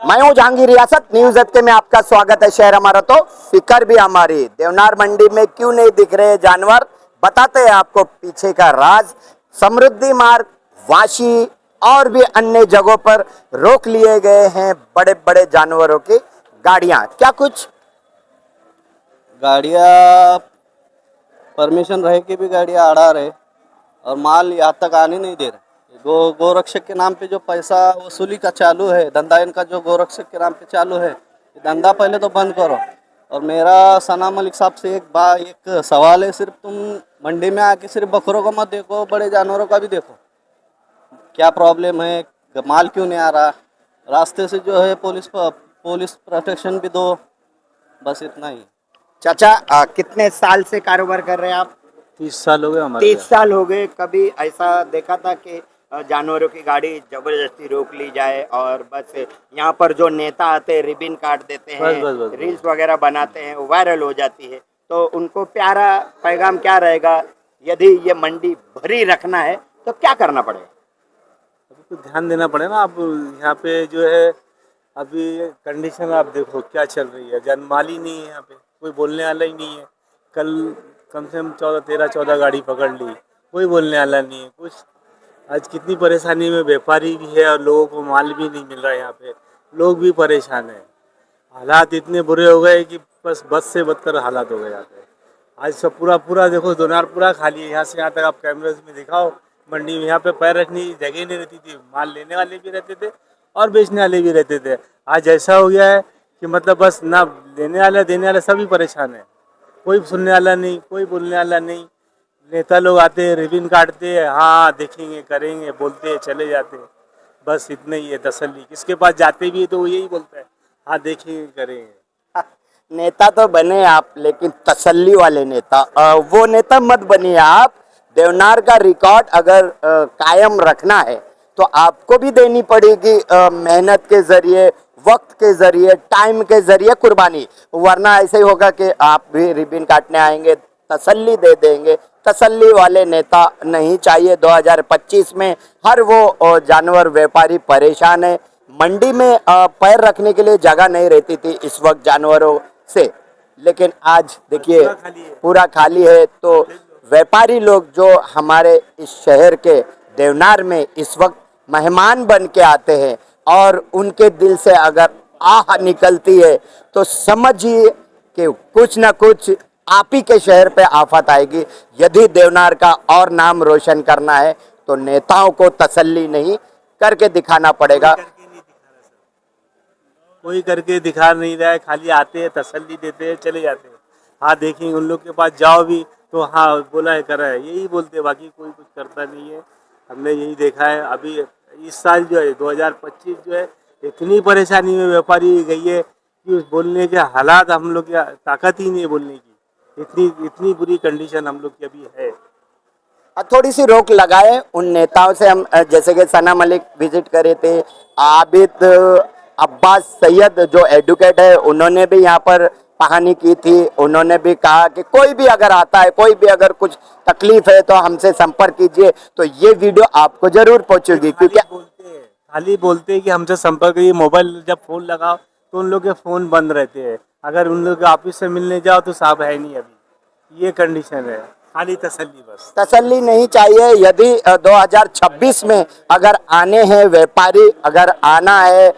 मैं हूं जहांगीर रियासत, न्यूज के में आपका स्वागत है। शहर हमारा तो फिकर भी हमारी। देवनार मंडी में क्यों नहीं दिख रहे जानवर, बताते हैं आपको पीछे का राज। समृद्धि मार्ग, वाशी और भी अन्य जगहों पर रोक लिए गए हैं बड़े बड़े जानवरों की गाड़ियां। क्या कुछ गाड़ियाँ परमिशन रहे कि भी गाड़ियाँ अड़ा रहे और माल यहाँ तक आने नहीं दे रहे। गोरक्षक के नाम पे जो पैसा वसूली का चालू है, धंधा इनका जो गोरक्षक के नाम पे चालू है, ये धंधा पहले तो बंद करो। और मेरा सना मलिक साहब से एक सवाल है, सिर्फ तुम मंडी में आके सिर्फ बकरों को मत देखो, बड़े जानवरों का भी देखो। क्या प्रॉब्लम है, माल क्यों नहीं आ रहा, रास्ते से जो है पुलिस प्रोटेक्शन भी दो, बस इतना ही। चाचा कितने साल से कारोबार कर रहे हैं आप? 30 साल हो गए हमारे। 30 साल हो गए। कभी ऐसा देखा था कि जानवरों की गाड़ी जबरदस्ती रोक ली जाए और बस यहाँ पर जो नेता आते हैं रिबिन काट देते हैं, बस। रील्स वगैरह बनाते हैं, वायरल हो जाती है, तो उनको प्यारा पैगाम क्या रहेगा? यदि ये मंडी भरी रखना है तो क्या करना पड़ेगा? अभी तो ध्यान देना पड़ेगा ना। अब यहाँ पे जो है अभी कंडीशन आप देखो क्या चल रही है। जनमाली नहीं है यहाँ पे, कोई बोलने वाला ही नहीं है। कल कम से कम 13-14 गाड़ी पकड़ ली, कोई बोलने वाला नहीं है कुछ। आज कितनी परेशानी में व्यापारी भी है और लोगों को माल भी नहीं मिल रहा है। यहाँ पे लोग भी परेशान हैं। हालात इतने बुरे हो गए कि बस से बदतर हालात हो गए यहाँ पे। आज सब पूरा देखो, दोनार पूरा खाली है। यहाँ से यहाँ तक आप कैमरे में दिखाओ, मंडी में यहाँ पे पैर रखने की जगह नहीं रहती थी। माल लेने वाले भी रहते थे और बेचने वाले भी रहते थे। आज ऐसा हो गया है कि मतलब बस ना लेने वाला देने वाला सभी परेशान है। कोई सुनने वाला नहीं, कोई बोलने वाला नहीं। नेता लोग आते हैं, रिबिन काटते हैं, हाँ देखेंगे करेंगे, बोलते हैं, चले जाते हैं। बस इतना ही है तसल्ली। किसके पास जाते भी है तो वो यही बोलता है, हाँ देखेंगे करेंगे। नेता तो बने आप, लेकिन तसल्ली वाले नेता वो नेता मत बनिए आप। देवनार का रिकॉर्ड अगर कायम रखना है तो आपको भी देनी पड़ेगी मेहनत के जरिए, वक्त के जरिए, टाइम के जरिए कुर्बानी। वरना ऐसे ही होगा कि आप भी रिबिन काटने आएंगे, तसल्ली दे देंगे। तसल्ली वाले नेता नहीं चाहिए। 2025 में हर वो जानवर व्यापारी परेशान है। मंडी में पैर रखने के लिए जगह नहीं रहती थी इस वक्त जानवरों से, लेकिन आज देखिए पूरा खाली है। तो व्यापारी लोग जो हमारे इस शहर के देवनार में इस वक्त मेहमान बन के आते हैं और उनके दिल से अगर आह निकलती है तो समझिए कि कुछ ना कुछ आप ही के शहर पे आफत आएगी। यदि देवनार का और नाम रोशन करना है तो नेताओं को तसल्ली नहीं करके दिखाना पड़ेगा। कोई करके दिखा नहीं रहा है, खाली आते हैं, तसल्ली देते हैं, चले जाते हैं। हाँ देखेंगे उन लोग के पास जाओ भी तो हाँ बोला है करा है, यही बोलते, बाकी कोई कुछ करता नहीं है। हमने यही देखा है। अभी इस साल जो है 2025 जो है, इतनी परेशानी में व्यापारी गई है कि उस बोलने के हालात हम लोग की ताकत ही नहीं है बोलने की। इतनी बुरी कंडीशन हम लोग की अभी है। थोड़ी सी रोक लगाए उन नेताओं से। हम जैसे कि सना मलिक विजिट करे थे, आबिद अब्बास सैयद जो एडवोकेट है उन्होंने भी यहाँ पर कहानी की थी। उन्होंने भी कहा कि कोई भी अगर आता है, कोई भी अगर कुछ तकलीफ है तो हमसे संपर्क कीजिए। तो ये वीडियो आपको जरूर पहुंचेगी, क्योंकि खाली बोलते हैं कि हमसे संपर्क करिए। मोबाइल जब फोन लगाओ तो उन लोग के फोन बंद रहते हैं। अगर उन लोग के ऑफिस से मिलने जाओ तो साहब है नहीं। अभी ये कंडीशन है, खाली तसल्ली, बस तसल्ली नहीं चाहिए। यदि 2026 में अगर आने हैं व्यापारी, अगर आना है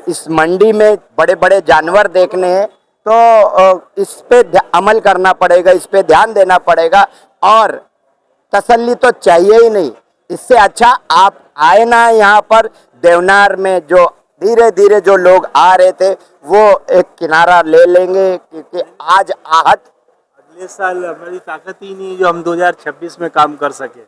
इस मंडी में बड़े बड़े जानवर देखने हैं, तो इस पे अमल करना पड़ेगा, इस पे ध्यान देना पड़ेगा। और तसल्ली तो चाहिए ही नहीं। इससे अच्छा आप आए ना यहाँ पर देवनार में, जो धीरे धीरे जो लोग आ रहे थे वो एक किनारा ले लेंगे, क्योंकि आज आहत अगले साल हमारी ताकत ही नहीं है जो हम 2026 में काम कर सके।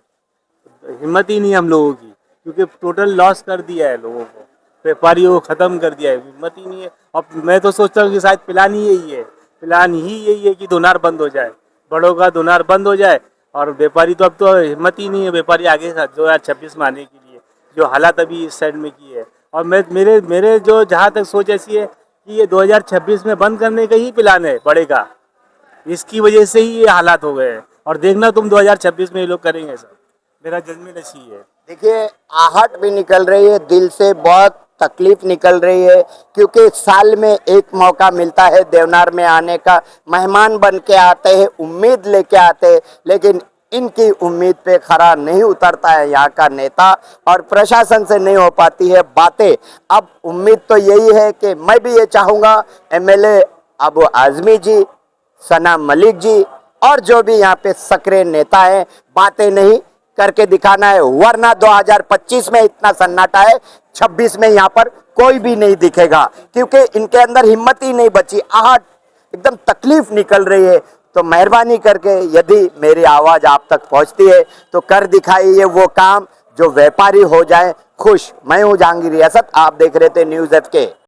हिम्मत ही नहीं है हम लोगों की, क्योंकि टोटल लॉस कर दिया है लोगों को, व्यापारियों को ख़त्म कर दिया है। हिम्मत ही नहीं है। अब मैं तो सोचता हूँ कि शायद प्लान ही यही है कि दोनार बंद हो जाए, बड़ों का दोनार बंद हो जाए। और व्यापारी तो अब तो हिम्मत ही नहीं है व्यापारी आगे 2026 में आने के लिए, जो हालात अभी इस साइड में की है। और मेरे जो जहाँ तक सोच ऐसी है कि ये 2026 में बंद करने का ही प्लान है बड़े का। इसकी वजह से ही ये हालात हो गए हैं। और देखना तुम 2026 में ये लोग करेंगे सब। मेरा जजमेंट ऐसी है। देखिए आहट भी निकल रही है दिल से, बहुत तकलीफ निकल रही है, क्योंकि साल में एक मौका मिलता है देवनार में आने का। मेहमान बन के आते हैं, उम्मीद लेके आते हैं, लेकिन इनकी उम्मीद पे खरा नहीं उतरता है यहाँ का नेता, और प्रशासन से नहीं हो पाती है बातें। अब उम्मीद तो यही है कि मैं भी ये चाहूँगा एमएलए अबू आजमी जी, सना मलिक जी और जो भी यहाँ पे सक्रिय नेता हैं, बातें नहीं करके दिखाना है, वरना 2025 में इतना सन्नाटा है, 26 में यहाँ पर कोई भी नहीं दिखेगा, क्योंकि इनके अंदर हिम्मत ही नहीं बची। आहट, एकदम तकलीफ निकल रही है। तो मेहरबानी करके यदि मेरी आवाज़ आप तक पहुँचती है तो कर दिखाइए वो काम जो व्यापारी हो जाए खुश। मैं हूँ जहांगीर रियासत, आप देख रहे थे न्यूज़ FK।